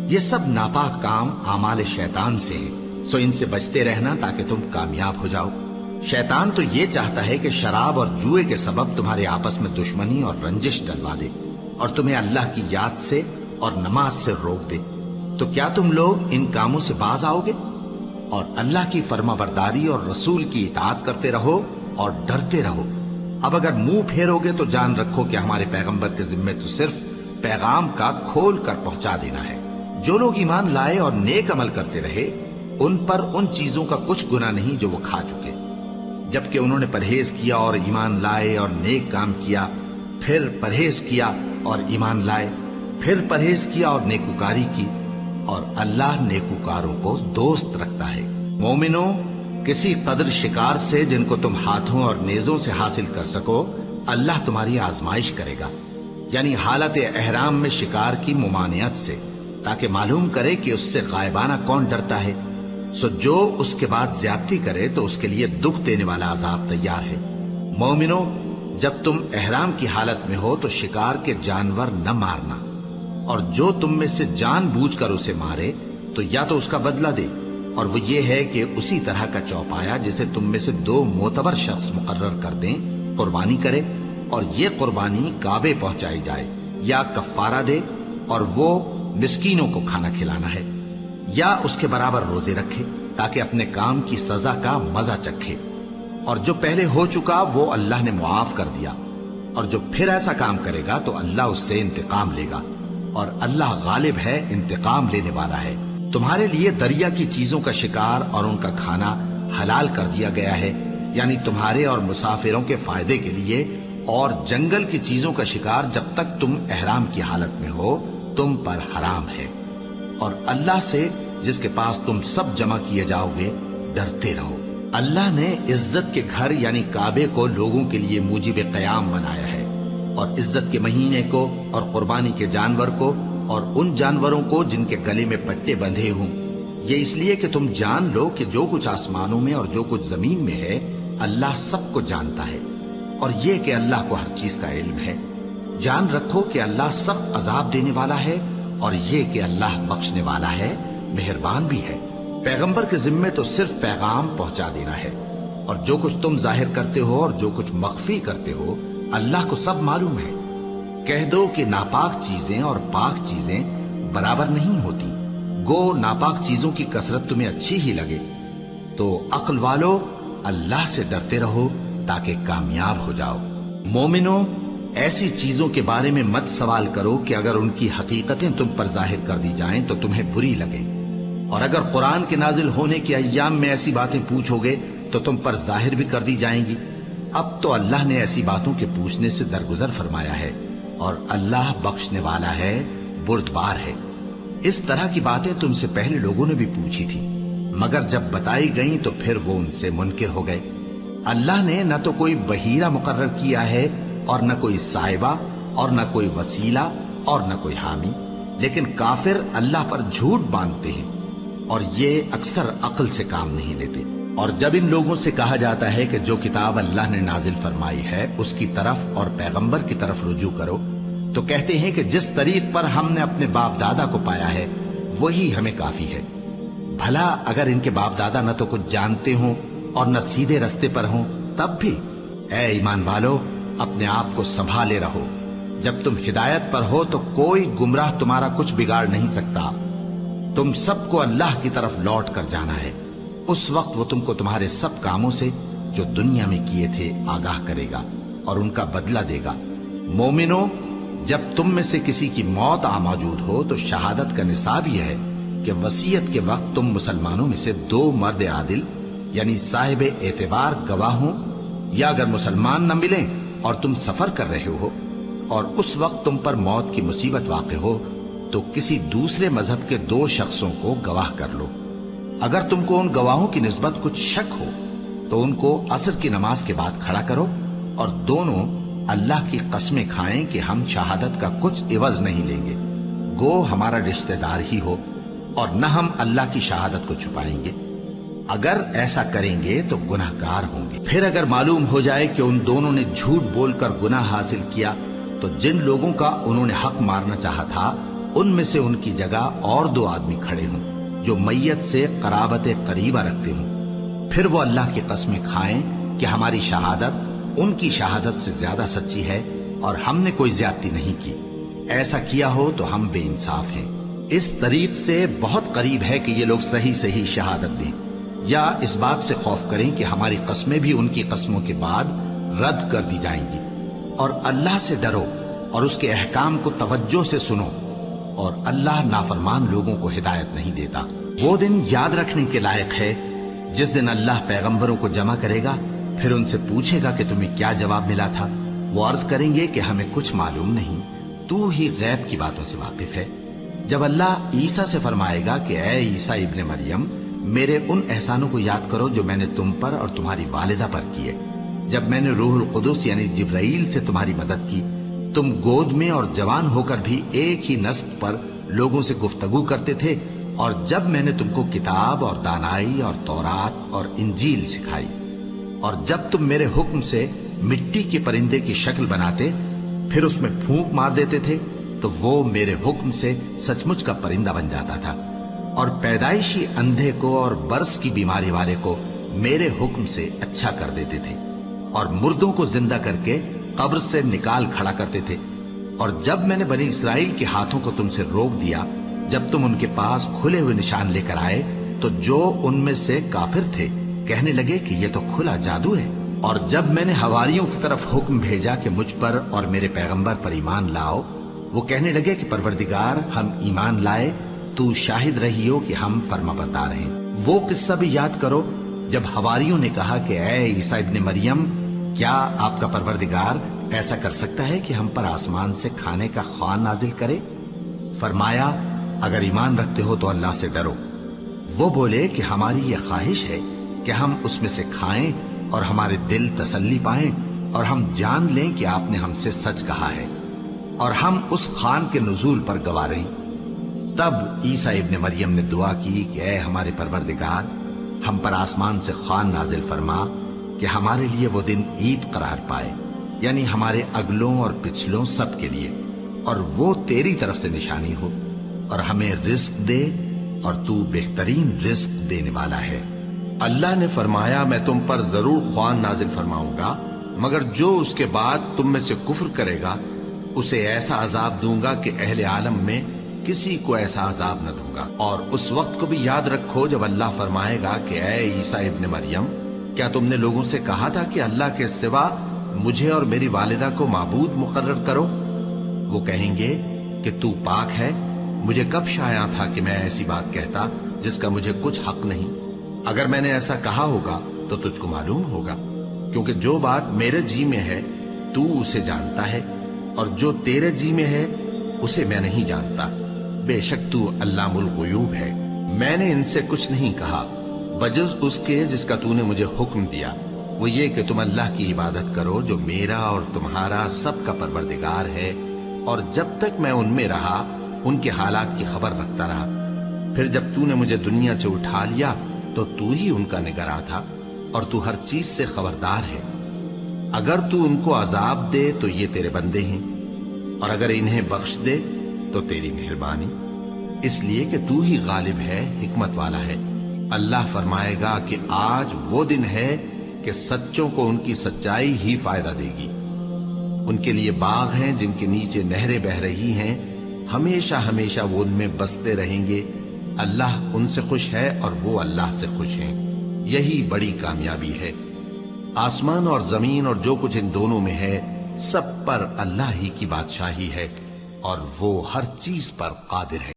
یہ سب ناپاک کام اعمال شیطان سے ہیں، سو ان سے بچتے رہنا تاکہ تم کامیاب ہو جاؤ۔ شیطان تو یہ چاہتا ہے کہ شراب اور جوئے کے سبب تمہارے آپس میں دشمنی اور رنجش ڈلوا دے، اور تمہیں اللہ کی یاد سے اور نماز سے روک دے۔ تو کیا تم لوگ ان کاموں سے باز آؤ گے؟ اور اللہ کی فرما برداری اور رسول کی اطاعت کرتے رہو اور ڈرتے رہو۔ اب اگر منہ پھیرو گے تو جان رکھو کہ ہمارے پیغمبر کے ذمے تو صرف پیغام کا کھول کر پہنچا دینا ہے۔ جو لوگ ایمان لائے اور نیک عمل کرتے رہے ان پر ان چیزوں کا کچھ گناہ نہیں جو وہ کھا چکے، جبکہ انہوں نے پرہیز کیا اور ایمان لائے اور نیک کام کیا، پھر پرہیز کیا اور ایمان لائے، پھر پرہیز کیا اور نیکوکاری کی، اور اللہ نیکوکاروں کو دوست رکھتا ہے۔ مومنوں، کسی قدر شکار سے جن کو تم ہاتھوں اور نیزوں سے حاصل کر سکو اللہ تمہاری آزمائش کرے گا، یعنی حالت احرام میں شکار کی ممانعت سے، تاکہ معلوم کرے کہ اس سے غائبانہ کون ڈرتا ہے۔ سو جو اس کے بعد زیادتی کرے تو اس کے لیے دکھ دینے والا عذاب تیار ہے۔ مومنوں، جب تم احرام کی حالت میں ہو تو شکار کے جانور نہ مارنا، اور جو تم میں سے جان بوجھ کر اسے مارے تو یا تو اس کا بدلہ دے، اور وہ یہ ہے کہ اسی طرح کا چوپایا جسے تم میں سے 2 معتبر شخص مقرر کر دیں قربانی کرے، اور یہ قربانی کعبے پہنچائی جائے، یا کفارہ دے اور وہ مسکینوں کو کھانا کھلانا ہے، یا اس کے برابر روزے رکھے تاکہ اپنے کام کی سزا کا مزہ چکھے۔ اور جو پہلے ہو چکا وہ اللہ نے معاف کر دیا، اور جو پھر ایسا کام کرے گا تو اللہ اس سے انتقام لے گا، اور اللہ غالب ہے، انتقام لینے والا ہے۔ تمہارے لیے دریا کی چیزوں کا شکار اور ان کا کھانا حلال کر دیا گیا ہے، یعنی تمہارے اور مسافروں کے فائدے کے لیے، اور جنگل کی چیزوں کا شکار جب تک تم احرام کی حالت میں ہو تم پر حرام ہے۔ اور اللہ سے جس کے پاس تم سب جمع کیے جاؤ گے ڈرتے رہو۔ اللہ نے عزت کے گھر یعنی کعبے کو لوگوں کے لیے موجب قیام بنایا ہے، اور عزت کے مہینے کو اور قربانی کے جانور کو اور ان جانوروں کو جن کے گلے میں پٹے بندھے ہوں، یہ اس لیے کہ تم جان لو کہ جو کچھ آسمانوں میں اور جو کچھ زمین میں ہے اللہ سب کو جانتا ہے، اور یہ کہ اللہ کو ہر چیز کا علم ہے۔ جان رکھو کہ اللہ سخت عذاب دینے والا ہے، اور یہ کہ اللہ بخشنے والا ہے، مہربان بھی ہے۔ پیغمبر کے ذمے تو صرف پیغام پہنچا دینا ہے، اور جو کچھ تم ظاہر کرتے ہو اور جو کچھ مخفی کرتے ہو اللہ کو سب معلوم ہے۔ کہہ دو کہ ناپاک چیزیں اور پاک چیزیں برابر نہیں ہوتی، گو ناپاک چیزوں کی کثرت تمہیں اچھی ہی لگے، تو عقل والو اللہ سے ڈرتے رہو تاکہ کامیاب ہو جاؤ۔ مومنو، ایسی چیزوں کے بارے میں مت سوال کرو کہ اگر ان کی حقیقتیں تم پر ظاہر کر دی جائیں تو تمہیں بری لگیں، اور اگر قرآن کے نازل ہونے کے ایام میں ایسی باتیں پوچھو گے تو تم پر ظاہر بھی کر دی جائیں گی۔ اب تو اللہ نے ایسی باتوں کے پوچھنے سے درگزر فرمایا ہے، اور اللہ بخشنے والا ہے، بردبار ہے۔ اس طرح کی باتیں تم سے پہلے لوگوں نے بھی پوچھی تھی، مگر جب بتائی گئیں تو پھر وہ ان سے منکر ہو گئے۔ اللہ نے نہ تو کوئی بحیرہ مقرر کیا ہے اور نہ کوئی سائبہ اور نہ کوئی وسیلہ اور نہ کوئی حامی، لیکن کافر اللہ پر جھوٹ باندھتے ہیں اور یہ اکثر عقل سے کام نہیں لیتے۔ اور جب ان لوگوں سے کہا جاتا ہے کہ جو کتاب اللہ نے نازل فرمائی ہے اس کی طرف اور پیغمبر کی طرف رجوع کرو، تو کہتے ہیں کہ جس طریق پر ہم نے اپنے باپ دادا کو پایا ہے وہی ہمیں کافی ہے۔ بھلا اگر ان کے باپ دادا نہ تو کچھ جانتے ہوں اور نہ سیدھے رستے پر ہوں تب بھی؟ اے ایمان والو، اپنے آپ کو سنبھالے رہو، جب تم ہدایت پر ہو تو کوئی گمراہ تمہارا کچھ بگاڑ نہیں سکتا۔ تم سب کو اللہ کی طرف لوٹ کر جانا ہے، اس وقت وہ تم کو تمہارے سب کاموں سے جو دنیا میں کیے تھے آگاہ کرے گا اور ان کا بدلہ دے گا۔ مومنو، جب تم میں سے کسی کی موت آ موجود ہو تو شہادت کا نصاب یہ ہے کہ وصیت کے وقت تم مسلمانوں میں سے 2 مرد عادل یعنی صاحب اعتبار گواہ ہوں، یا اگر مسلمان نہ ملیں اور تم سفر کر رہے ہو اور اس وقت تم پر موت کی مصیبت واقع ہو تو کسی دوسرے مذہب کے 2 شخصوں کو گواہ کر لو۔ اگر تم کو ان گواہوں کی نسبت کچھ شک ہو تو ان کو عصر کی نماز کے بعد کھڑا کرو، اور دونوں اللہ کی قسمیں کھائیں کہ ہم شہادت کا کچھ عوض نہیں لیں گے، گو ہمارا رشتہ دار ہی ہو، اور نہ ہم اللہ کی شہادت کو چھپائیں گے۔ اگر ایسا کریں گے تو گناہ گار ہوں گے۔ پھر اگر معلوم ہو جائے کہ ان دونوں نے جھوٹ بول کر گناہ حاصل کیا تو جن لوگوں کا انہوں نے حق مارنا چاہا تھا ان میں سے ان کی جگہ اور 2 آدمی کھڑے ہوں جو میت سے قرابت قریبہ رکھتے ہوں، پھر وہ اللہ کی قسمیں کھائیں کہ ہماری شہادت ان کی شہادت سے زیادہ سچی ہے اور ہم نے کوئی زیادتی نہیں کی۔ ایسا کیا ہو تو ہم بے انصاف ہیں۔ اس طریق سے بہت قریب ہے کہ یہ لوگ صحیح صحیح شہادت دیں، یا اس بات سے خوف کریں کہ ہماری قسمیں بھی ان کی قسموں کے بعد رد کر دی جائیں گی۔ اور اللہ سے ڈرو اور اس کے احکام کو توجہ سے سنو، اور اللہ نافرمان لوگوں کو ہدایت نہیں دیتا۔ وہ دن یاد رکھنے کے لائق ہے جس دن اللہ پیغمبروں کو جمع کرے گا، پھر ان سے پوچھے گا کہ تمہیں کیا جواب ملا تھا۔ وہ عرض کریں گے کہ ہمیں کچھ معلوم نہیں، تو ہی غیب کی باتوں سے واقف ہے۔ جب اللہ عیسیٰ سے فرمائے گا کہ اے عیسیٰ ابن مریم، میرے ان احسانوں کو یاد کرو جو میں نے تم پر اور تمہاری والدہ پر کیے، جب میں نے روح القدس یعنی جبرائیل سے تمہاری مدد کی، تم گود میں اور جوان ہو کر بھی ایک ہی نسق پر لوگوں سے گفتگو کرتے تھے، اور جب میں نے تم کو کتاب اور دانائی اور تورات اور انجیل سکھائی، اور جب تم میرے حکم سے مٹی کے پرندے کی شکل بناتے پھر اس میں پھونک مار دیتے تھے تو وہ میرے حکم سے سچ مچ کا پرندہ بن جاتا تھا، اور پیدائشی اندھے کو اور برس کی بیماری والے کو میرے حکم سے اچھا کر دیتے تھے، اور مردوں کو زندہ کر کے قبر سے نکال کھڑا کرتے تھے۔ اور جب میں نے بنی اسرائیل کے ہاتھوں کو تم سے روک دیا جب تم ان کے پاس کھلے ہوئے نشان لے کر آئے، تو جو ان میں سے کافر تھے کہنے لگے کہ یہ تو کھلا جادو ہے۔ اور جب میں نے حواریوں کی طرف حکم بھیجا کہ مجھ پر اور میرے پیغمبر پر ایمان لاؤ، وہ کہنے لگے کہ پروردگار، ہم ایمان لائے، تو شاہد رہی ہو کہ ہم فرما بردار ہیں۔ وہ قصہ بھی یاد کرو جب حواریوں نے کہا کہ اے عیسیٰ ابن مریم، کیا آپ کا پروردگار ایسا کر سکتا ہے کہ ہم پر آسمان سے کھانے کا خوان نازل کرے؟ فرمایا، اگر ایمان رکھتے ہو تو اللہ سے ڈرو۔ وہ بولے کہ ہماری یہ خواہش ہے کہ ہم اس میں سے کھائیں اور ہمارے دل تسلی پائیں اور ہم جان لیں کہ آپ نے ہم سے سچ کہا ہے اور ہم اس خان کے نزول پر گواہ رہیں۔ تب عیسیٰ ابن مریم نے دعا کی کہ اے ہمارے پروردگار، ہم پر آسمان سے خوان نازل فرما کہ ہمارے لیے وہ دن عید قرار پائے، یعنی ہمارے اگلوں اور پچھلوں سب کے لیے، اور وہ تیری طرف سے نشانی ہو، اور ہمیں رزق دے اور تو بہترین رزق دینے والا ہے۔ اللہ نے فرمایا میں تم پر ضرور خوان نازل فرماؤں گا، مگر جو اس کے بعد تم میں سے کفر کرے گا اسے ایسا عذاب دوں گا کہ اہل عالم میں کسی کو ایسا عذاب نہ دوں گا۔ اور اس وقت کو بھی یاد رکھو جب اللہ فرمائے گا کہ اے عیسیٰ ابن مریم، کیا تم نے لوگوں سے کہا تھا کہ اللہ کے سوا مجھے اور میری والدہ کو معبود مقرر کرو؟ وہ کہیں گے کہ تو پاک ہے، مجھے کب شایع تھا کہ میں ایسی بات کہتا جس کا مجھے کچھ حق نہیں۔ اگر میں نے ایسا کہا ہوگا تو تجھ کو معلوم ہوگا، کیونکہ جو بات میرے جی میں ہے تو اسے جانتا ہے، اور جو تیرے جی میں ہے اسے میں نہیں جانتا۔ بے شک تو علام الغیوب ہے۔ میں نے ان سے کچھ نہیں کہا بجز اس کے جس کا تو نے مجھے حکم دیا، وہ یہ کہ تم اللہ کی عبادت کرو جو میرا اور تمہارا سب کا پروردگار ہے، اور جب تک میں ان میں رہا ان کے حالات کی خبر رکھتا رہا۔ پھر جب تو نے مجھے دنیا سے اٹھا لیا تو تو ہی ان کا نگراں تھا، اور تو ہر چیز سے خبردار ہے۔ اگر تو ان کو عذاب دے تو یہ تیرے بندے ہیں، اور اگر انہیں بخش دے تو تیری مہربانی، اس لیے کہ تو ہی غالب ہے، حکمت والا ہے۔ اللہ فرمائے گا کہ آج وہ دن ہے کہ سچوں کو ان کی سچائی ہی فائدہ دے گی۔ ان کے لیے باغ ہیں جن کے نیچے نہریں بہ رہی ہیں، ہمیشہ ہمیشہ وہ ان میں بستے رہیں گے۔ اللہ ان سے خوش ہے اور وہ اللہ سے خوش ہیں، یہی بڑی کامیابی ہے۔ آسمان اور زمین اور جو کچھ ان دونوں میں ہے سب پر اللہ ہی کی بادشاہی ہے، اور وہ ہر چیز پر قادر ہے۔